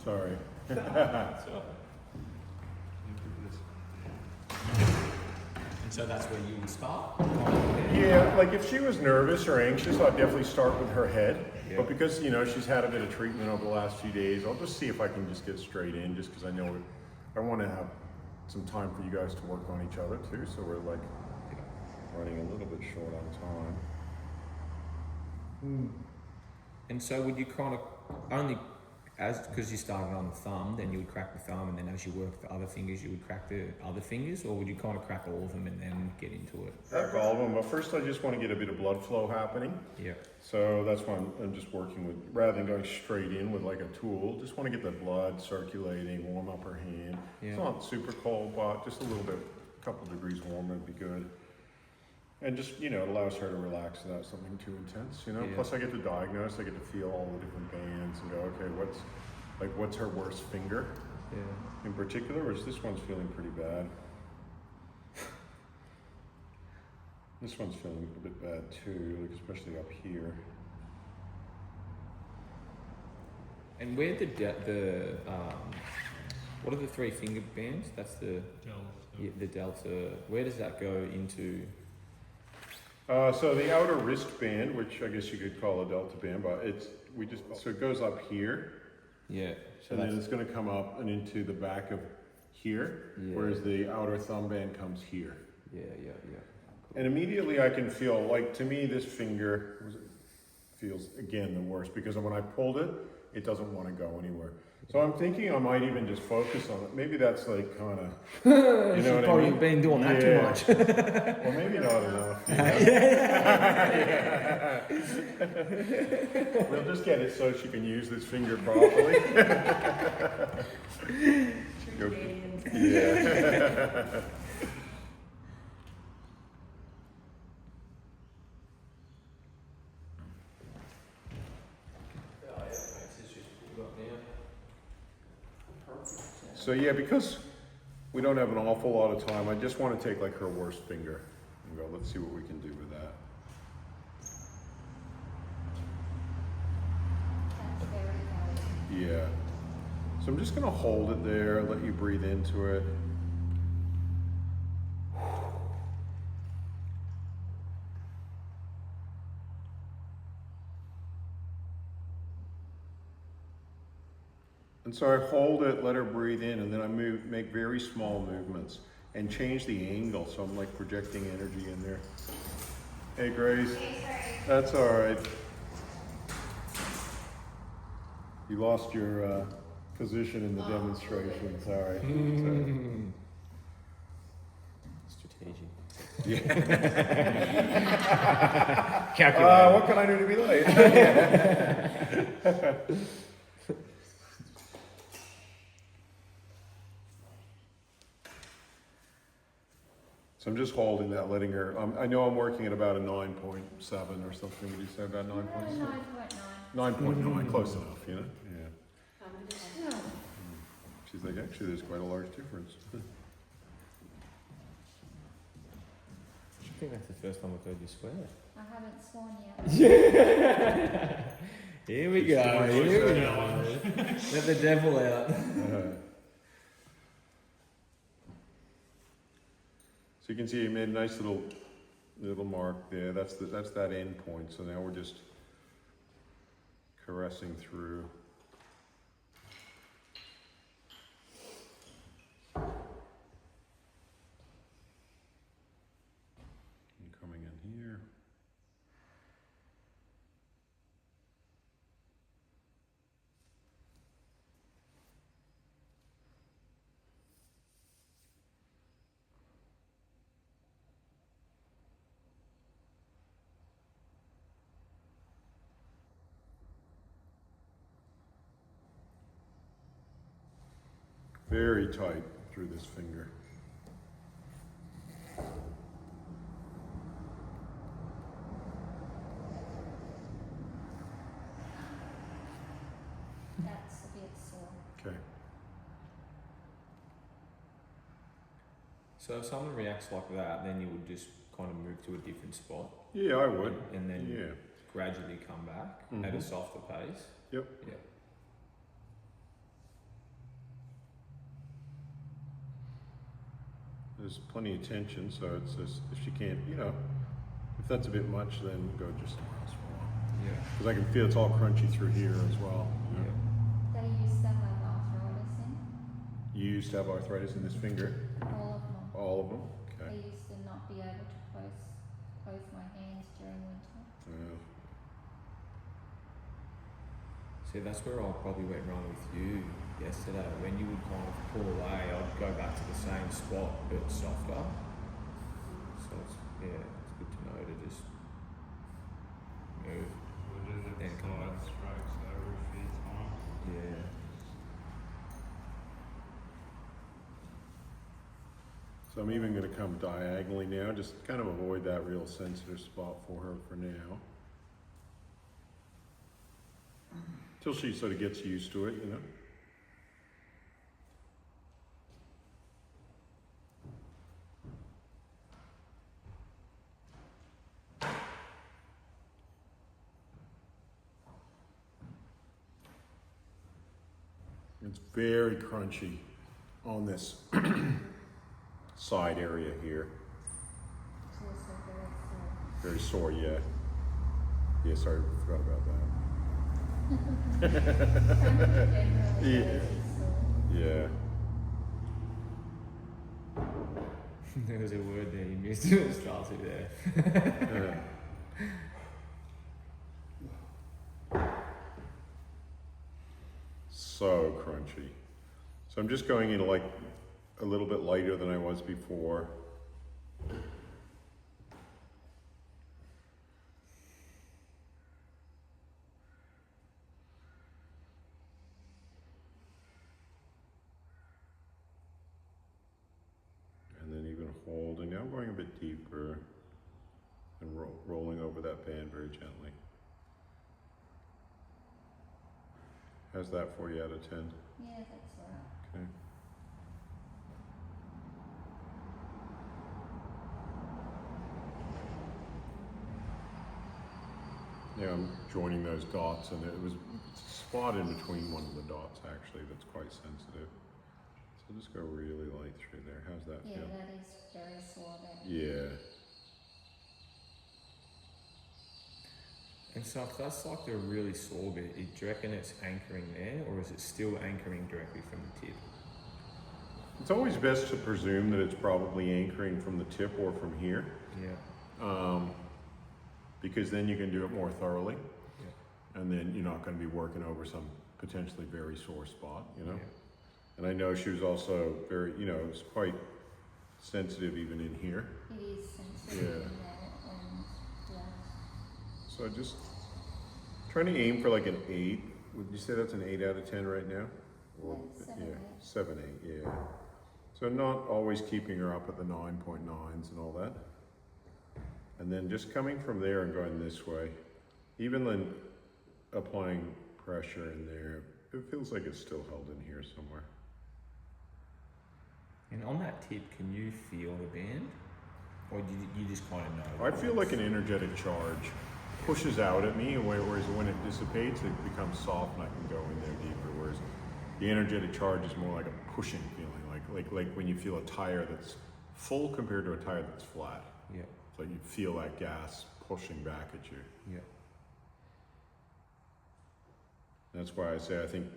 Sorry. And so that's where you would start? Yeah, like if she was nervous or anxious, I'd definitely start with her head. Yeah. But because, you know, she's had a bit of treatment over the last few days, I'll just see if I can just get straight in, just because I know I want to have some time for you guys to work on each other too. So we're like running a little bit short on time. And so would you kind of only, because you started on the thumb, then you would crack the thumb, and then as you work the other fingers, you would crack the other fingers, or would you kind of crack all of them and then get into it? Crack all of them, but first I just want to get a bit of blood flow happening. Yeah. So that's why I'm just working with, rather than going straight in with like a tool, just want to get the blood circulating, warm up her hand. Yeah. It's not super cold, but just a little bit, a couple degrees warmer would be good. And just, you know, it allows her to relax without something too intense, you know. Yeah. Plus I get to diagnose, I get to feel all the different bands and go, okay, what's her worst finger in particular, which this one's feeling pretty bad. This one's feeling a bit bad too, like especially up here. And where what are the three finger bands? That's the the delta. Where does that go into? So the outer wrist band, which I guess you could call a delta band, but so it goes up here. Yeah. So And then it's going to come up and into the back of here, whereas the outer thumb band comes here. Yeah. And immediately I can feel, like, to me, this finger feels, again, the worst, because when I pulled it, it doesn't want to go anywhere. So I'm thinking I might even just focus on it. Maybe that's like kind of, you know what I mean? You've been doing that too much. Well, maybe not enough. You know? We'll just get it so she can use this finger properly. Yeah. So yeah, because we don't have an awful lot of time, I just want to take like her worst finger and go, let's see what we can do with that. That's very good. Yeah. So I'm just going to hold it there, let you breathe into it. And so I hold it, let her breathe in, and then I make very small movements and change the angle. So I'm like projecting energy in there. Hey, Grace. That's all right. You lost your position in the demonstration. Sorry. Strategic. Yeah. Calculated. What can I do to be late? So I'm just holding that, letting her, I know I'm working at about a 9.7 or something. Would you say about 9.7? 9.9. 9.9, close enough, you know? Yeah. She's like, actually, there's quite a large difference. I think that's the first time I've heard you swear. I haven't sworn yet. Here we go. Here we go. Let the devil out. So you can see you made a nice little mark there. That's that end point. So now we're just caressing through. And coming in here. Very tight through this finger. That's a bit sore. Okay. So if someone reacts like that, then you would just kind of move to a different spot. Yeah, I would. And then Yeah. gradually come back at a softer pace. Yep. Yeah. There's plenty of tension, so it's just, if she can't, you know, if that's a bit much, then go just somewhere else for a while. Yeah. Because I can feel it's all crunchy through here as well. You know? Yeah. They used to have arthritis in You used to have arthritis in this finger? all of them. All of them? They Okay. used to not be able to close my hands during winter. See, that's where I probably went wrong with you yesterday. When you would kind of pull away, I'd go back to the same spot but softer. So it's, yeah, it's good to know to just move. Then come back. Strokes every few times. Yeah. So I'm even going to come diagonally now, just kind of avoid that real sensitive spot for her for now. Till she sort of gets used to it, you know. It's very crunchy on this side area here. It's also very sore. Very sore, yeah. Yeah, sorry, forgot about that. Generally Yeah. very sore. Yeah. There was a word there you missed. Started there. So crunchy. So I'm just going in like a little bit lighter than I was before. And then even holding. Now I'm going a bit deeper and rolling over that band very gently. How's that for you out of 10? Yeah, that's alright. Okay. Yeah, I'm joining those dots, and it was it's a spot in between one of the dots actually that's quite sensitive. So just go really light through there. How's that Yeah, feel? that is very sore there. Yeah. And so if that's like the really sore bit, do you reckon it's anchoring there, or is it still anchoring directly from the tip? It's always best to presume that it's probably anchoring from the tip or from here, Yeah. because then you can do it more thoroughly, Yeah. and then you're not going to be working over some potentially very sore spot, you know. Yeah. And I know she was also very, you know, it was quite sensitive even in here. It is sensitive Yeah. in there, and yeah. So just trying to aim for like an 8. Would you say that's an 8 out of 10 right now? Or, Yeah, 7, yeah, 8. 7, 8, yeah. So not always keeping her up at the 9.9s and all that. And then just coming from there and going this way, even then applying pressure in there, it feels like it's still held in here somewhere. And on that tip, can you feel the band? Or do you just kind of know? I feel like an energetic charge pushes out at me, whereas when it dissipates, it becomes soft and I can go in there deeper. Whereas the energetic charge is more like a pushing feeling, like when you feel a tire that's full compared to a tire that's flat. Yeah. It's like you feel that gas pushing back at you. Yeah. That's why I say I think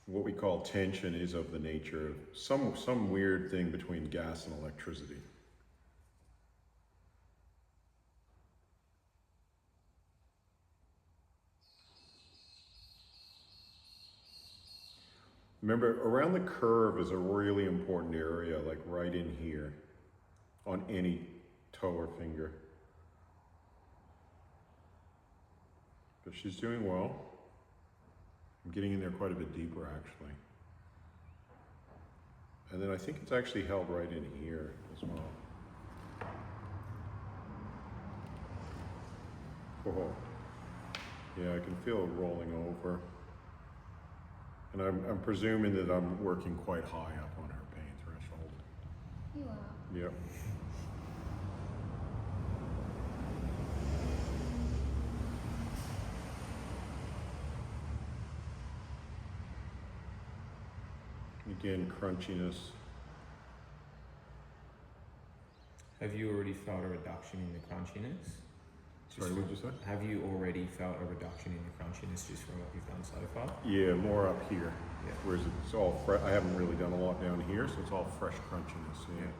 what we call tension is of the nature of some weird thing between gas and electricity. Remember, around the curve is a really important area, like right in here, on any toe or finger. But she's doing well. I'm getting in there quite a bit deeper, actually. And then I think it's actually held right in here as well. Oh. Yeah, I can feel it rolling over. And I'm presuming that I'm working quite high up on her pain threshold. You are. Yep. Again, crunchiness. Have you already felt a reduction in the crunchiness? Sorry, what did you say? Have you already felt a reduction in the crunchiness just from what you've done so far? Yeah, more up here. Yeah. Whereas it's all fresh. I haven't really done a lot down here, so it's all fresh crunchiness. Yeah. Yeah.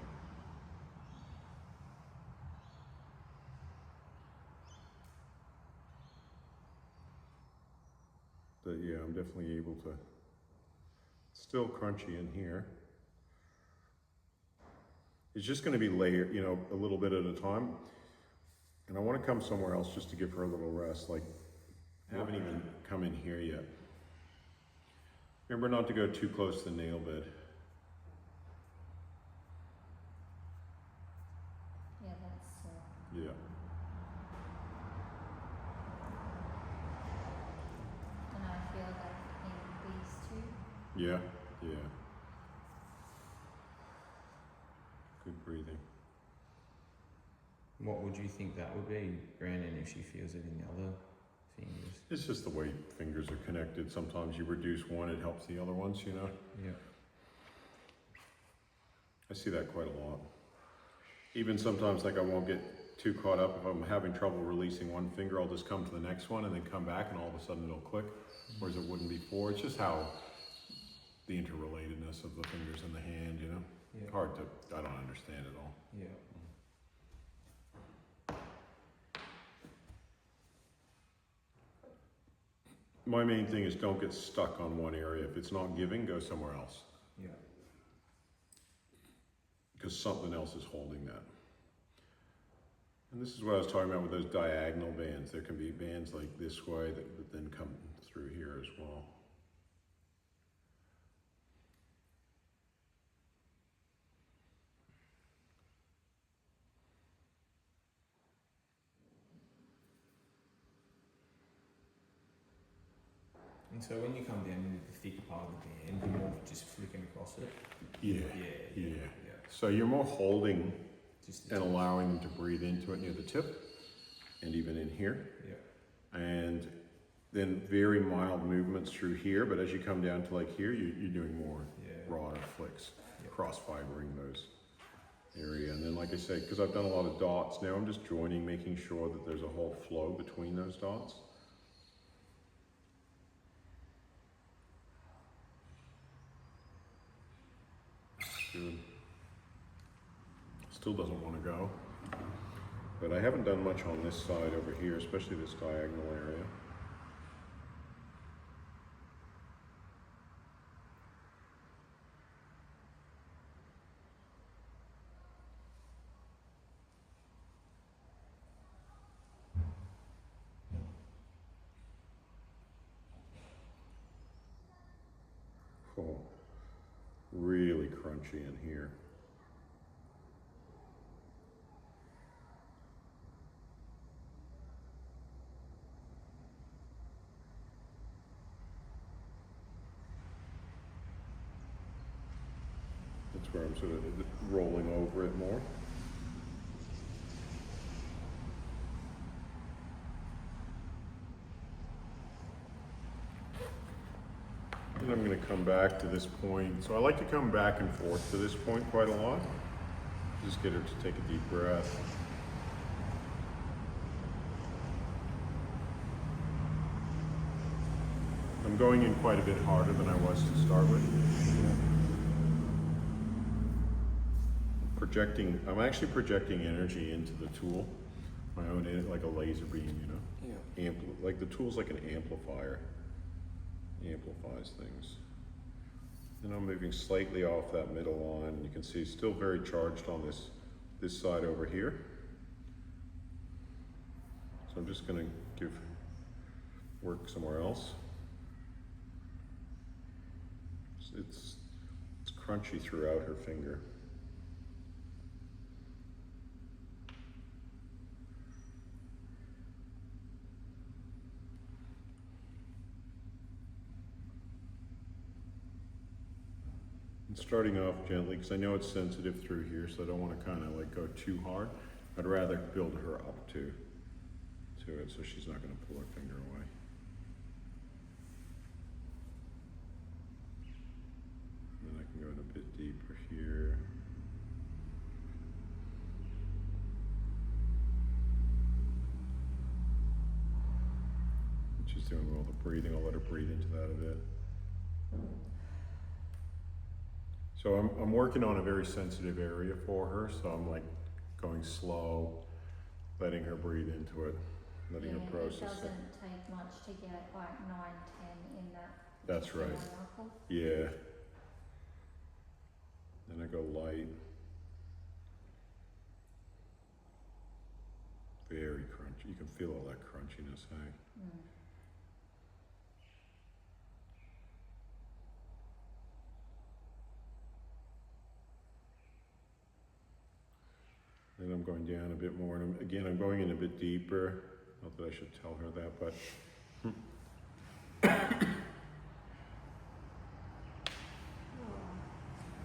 But yeah, I'm definitely able to. Still crunchy in here. It's just going to be layered, you know, a little bit at a time. And I want to come somewhere else just to give her a little rest. Like, I haven't even come in here yet. Remember not to go too close to the nail bed. Yeah, that's Yeah. and I feel that in these two. Yeah. Yeah. Good breathing. What would you think that would be, Brandon, if she feels it in the other fingers? It's just the way fingers are connected. Sometimes you reduce one, it helps the other ones, you know? Yeah. I see that quite a lot. Even sometimes, like, I won't get too caught up. If I'm having trouble releasing one finger, I'll just come to the next one and then come back and all of a sudden it'll click, whereas it wouldn't before. It's just how the interrelatedness of the fingers in the hand, you know? Yeah. Hard to, I don't understand it all. Yeah. My main thing is don't get stuck on one area. If it's not giving, go somewhere else. Yeah. Because something else is holding that. And this is what I was talking about with those diagonal bands. There can be bands like this way that then come through here as well. And so when you come down into the thicker part of the band, you're more just flicking across it. Yeah. Yeah. So you're more holding Just the and tip. allowing them to breathe into it near the tip and even in here. Yeah. And then very mild movements through here, but as you come down to like here, you're doing more Yeah. broader flicks, Yeah. cross-fibering those area. And then like I said, because I've done a lot of dots, now I'm just joining, making sure that there's a whole flow between those dots. Good. Still doesn't want to go. But I haven't done much on this side over here, especially this diagonal area. Oh, really crunchy in here. That's where I'm sort of rolling over it more. And I'm going to come back to this point. So I like to come back and forth to this point quite a lot. Just get her to take a deep breath. I'm going in quite a bit harder than I was to start with. Projecting, I'm actually projecting energy into the tool, my own, like a laser beam, you know? Yeah. Like the tool's like an amplifier, amplifies things. And I'm moving slightly off that middle line. You can see it's still very charged on this side over here. So I'm just gonna give work somewhere else. It's crunchy throughout her finger. And starting off gently, because I know it's sensitive through here, so I don't want to kind of like go too hard. I'd rather build her up to it, so she's not going to pull her finger away. And then I can go in a bit deeper here. she's doing all the breathing. I'll let her breathe into that a bit. So I'm working on a very sensitive area for her, so I'm like going slow, letting her breathe into it, letting her It process it. doesn't take much to get like 9, 10 in that. That's particular right. knuckle. Yeah. Then I go light. Very crunchy. You can feel all that crunchiness, hey? Mm. Then I'm going down a bit more, and again, I'm going in a bit deeper. Not that I should tell her that, but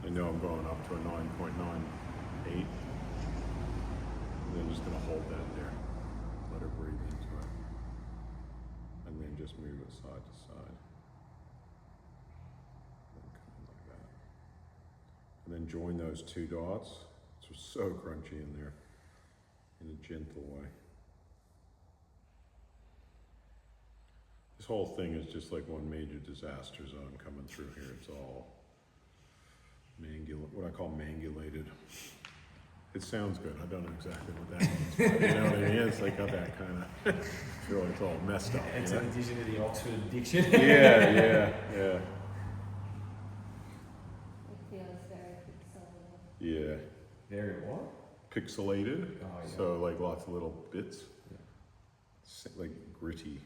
I know I'm going up to a 9.98. And then just gonna hold that there. Let her breathe into it. And then just move it side to side. And come in like that. And then join those two dots. It's so crunchy in there. In a gentle way. This whole thing is just like one major disaster zone coming through here. It's all what I call mangulated. It sounds good. I don't know exactly what that means. But you know what I mean? It's like got that kind of feel like it's all messed up. It's you know? an addition to the Oxford dictionary. Yeah. It feels very pixelated. Yeah. Very what? Pixelated. Oh, yeah. So like lots of little bits. Like gritty.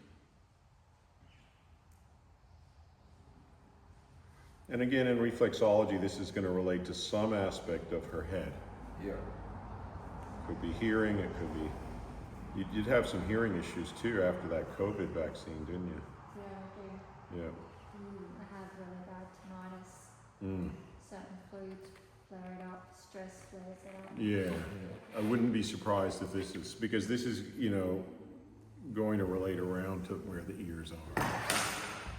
And again, in reflexology, this is going to relate to some aspect of her head. Yeah. Could be hearing, it could be... You did have some hearing issues too after that COVID vaccine, didn't you? Yeah, I do. Yeah. I have really bad tinnitus. Mm. Certain fluids flare it up, stress flares it up. Yeah. I wouldn't be surprised if this is... Because this is, you know, going to relate around to where the ears are.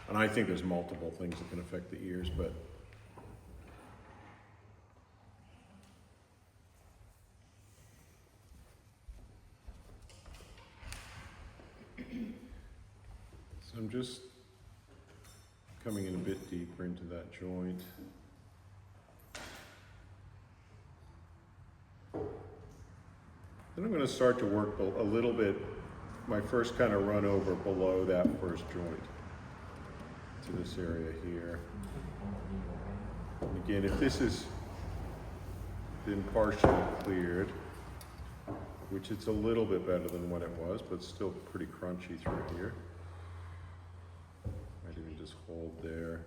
And I think there's multiple things that can affect the ears, but... So I'm just coming in a bit deeper into that joint. Then I'm going to start to work a little bit, my first kind of run over below that first joint to this area here. And again, if this has been partially cleared, which it's a little bit better than what it was, but still pretty crunchy through here. Might even just hold there.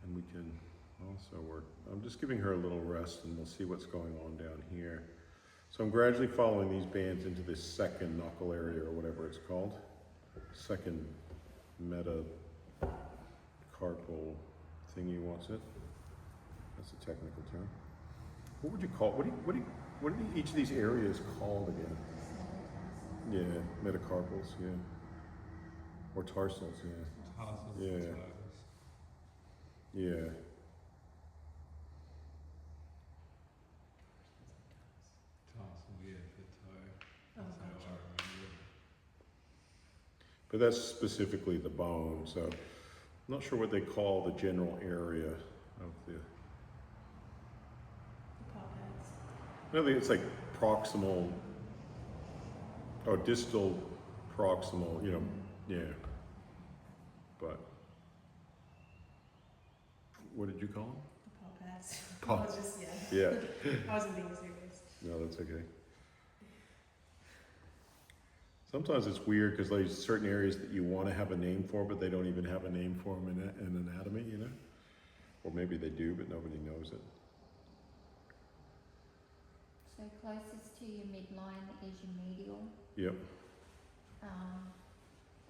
And we can also work, I'm just giving her a little rest and we'll see what's going on down here. So I'm gradually following these bands into this second knuckle area or whatever it's called. Second metacarpal thingy, what's it? That's a technical term. What would you call, what are each of these areas called again? Yeah, metacarpals, yeah. Or tarsals, yeah. Tarsals Yeah. and toes. Yeah. Tarsal, yeah, for toe. Oh, That's how gotcha. I remember it. But that's specifically the bone, so I'm not sure what they call the general area of the... No, it's like proximal, or distal proximal, you know, yeah. But, what did you call them? Pads. Pads. I was just, Yeah, I wasn't being serious. no, that's okay. Sometimes it's weird because there's certain areas that you want to have a name for, but they don't even have a name for them in anatomy, you know? Or maybe they do, but nobody knows it. So closest to your midline is your medial. Yep,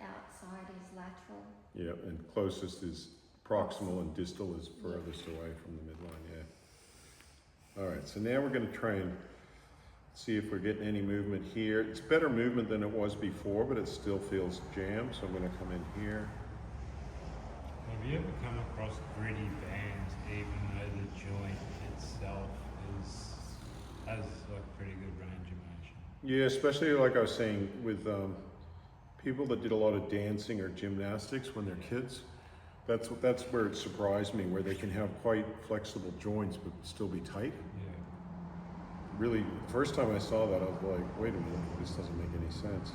Outside is lateral. yep, and closest is proximal and distal is furthest away from the midline, yeah. All right, so now we're going to try and see if we're getting any movement here. It's better movement than it was before, but it still feels jammed, so I'm going to come in here. Have you ever come across gritty bands, even though the joint itself has like pretty good range of motion? Yeah, especially like I was saying with people that did a lot of dancing or gymnastics when they're kids. That's where it surprised me, where they can have quite flexible joints but still be tight. Yeah. Really, the first time I saw that, I was like, wait a minute, this doesn't make any sense.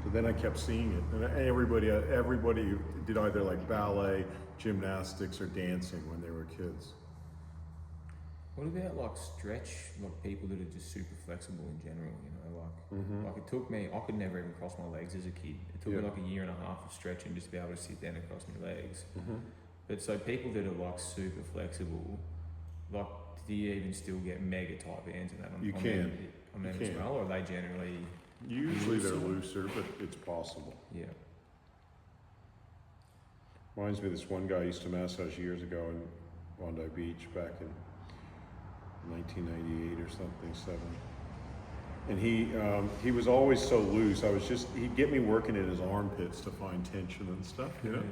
So then I kept seeing it, and everybody did either like ballet, gymnastics, or dancing when they were kids. What about like stretch, like people that are just super flexible in general, you know, like Mm-hmm. like it took me, I could never even cross my legs as a kid. It took me Yeah. like a year and a half of stretching just to be able to sit down and cross my legs. Mm-hmm. But so people that are like super flexible, like do you even still get mega tight bands in that? You on can. them, on them You as can. well, or are they generally, Usually they're looser, but it's possible. yeah. Reminds me of this one guy I used to massage years ago in Bondi Beach back in 1998 or something, 7. And he was always so loose. He'd get me working in his armpits to find tension and stuff, you know? Yeah.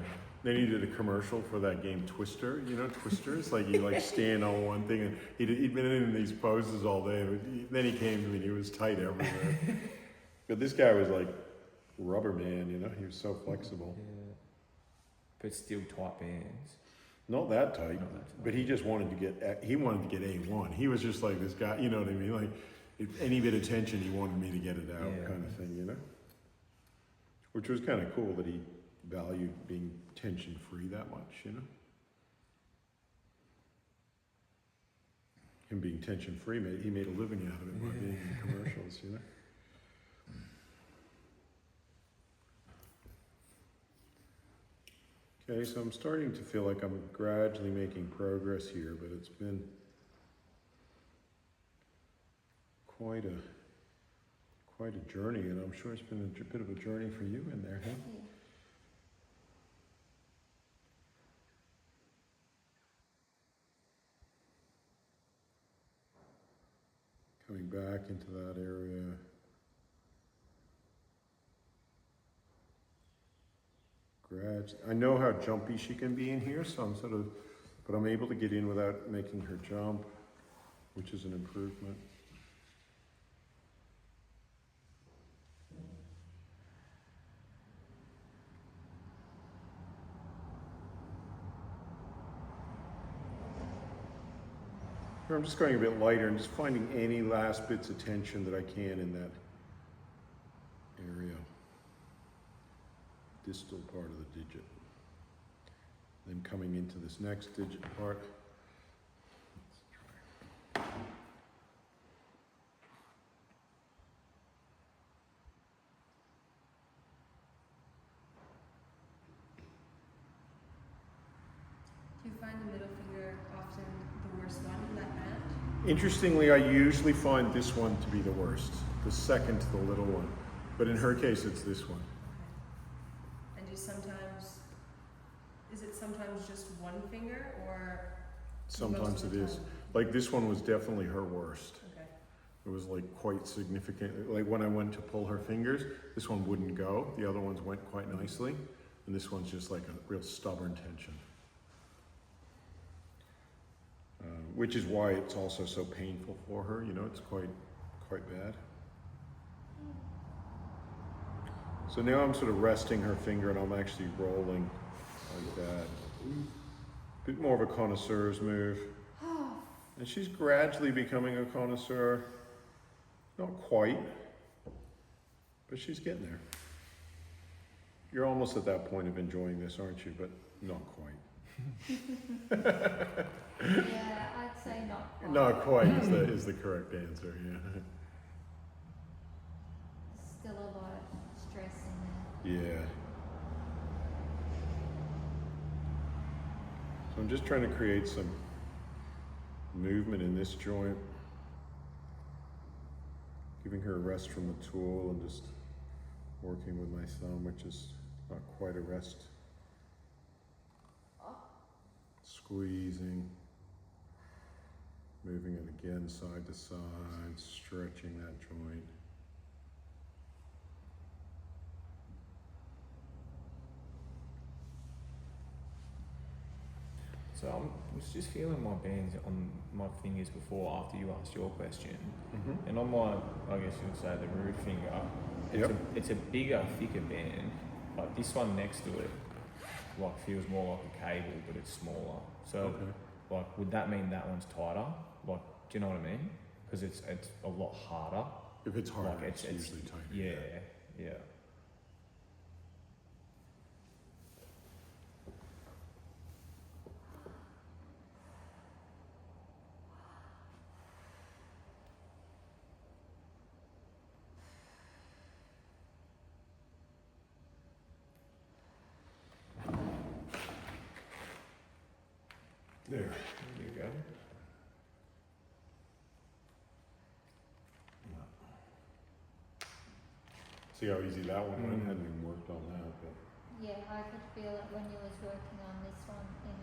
Then he did a commercial for that game Twister, you know, Twisters? Like you like stand on one thing, and he'd been in these poses all day. Then he came to me and he was tight everywhere. But this guy was like rubber man, you know? He was so flexible. Yeah. But still tight bands. Not that tight, Not that tight. but he just wanted to get A1. He was just like this guy, you know what I mean? Like if any bit of tension, he wanted me to get it out, Yeah. kind of thing, you know? Which was kind of cool that he valued being tension free that much, you know? Him being tension free, he made a living out of it by being in the commercials, you know? Okay, so I'm starting to feel like I'm gradually making progress here, but it's been quite a journey, and I'm sure it's been a bit of a journey for you in there, huh? Yeah. Coming back into that area. I know how jumpy she can be in here, so but I'm able to get in without making her jump, which is an improvement. Here I'm just going a bit lighter and just finding any last bits of tension that I can in that area. Distal part of the digit. Then coming into this next digit part. Do you find the middle finger often the worst one in that band? Interestingly, I usually find this one to be the worst, the second to the little one. But in her case, it's this one. And is it sometimes just one finger or? Sometimes most of it the is. time? Like this one was definitely her worst. Okay. It was like quite significant. Like when I went to pull her fingers, this one wouldn't go. The other ones went quite nicely. And this one's just like a real stubborn tension. Which is why it's also so painful for her. You know, it's quite bad. So now I'm sort of resting her finger and I'm actually rolling like that. A bit more of a connoisseur's move. And she's gradually becoming a connoisseur. Not quite, but she's getting there. You're almost at that point of enjoying this, aren't you? But not quite. Yeah, I'd say not quite. Not quite is the correct answer, yeah. Still a lot of stress in there. Yeah. So I'm just trying to create some movement in this joint. Giving her a rest from the tool and just working with my thumb, which is not quite a rest. Squeezing. Moving it again side to side, stretching that joint. So I was just feeling my bands on my fingers before after you asked your question. And on my, I guess you would say the root finger, it's a bigger, thicker band. Like this one next to it, like feels more like a cable, but it's smaller. So, like, would that mean that one's tighter? Like, do you know what I mean? Because it's a lot harder. If it's harder, Like it's usually tighter. Yeah. There. There you go. See how easy that one went? Hadn't even worked on that, but. Yeah, I could feel it when you was working on this one in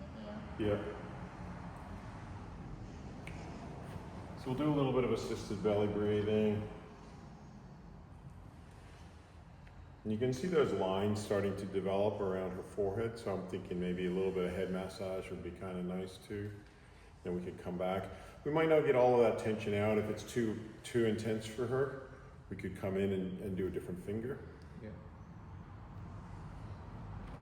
the ear. Yeah. So we'll do a little bit of assisted belly breathing. And you can see those lines starting to develop around her forehead, so I'm thinking maybe a little bit of head massage would be kind of nice too. Then we could come back. We might not get all of that tension out if it's too intense for her. We could come in and do a different finger.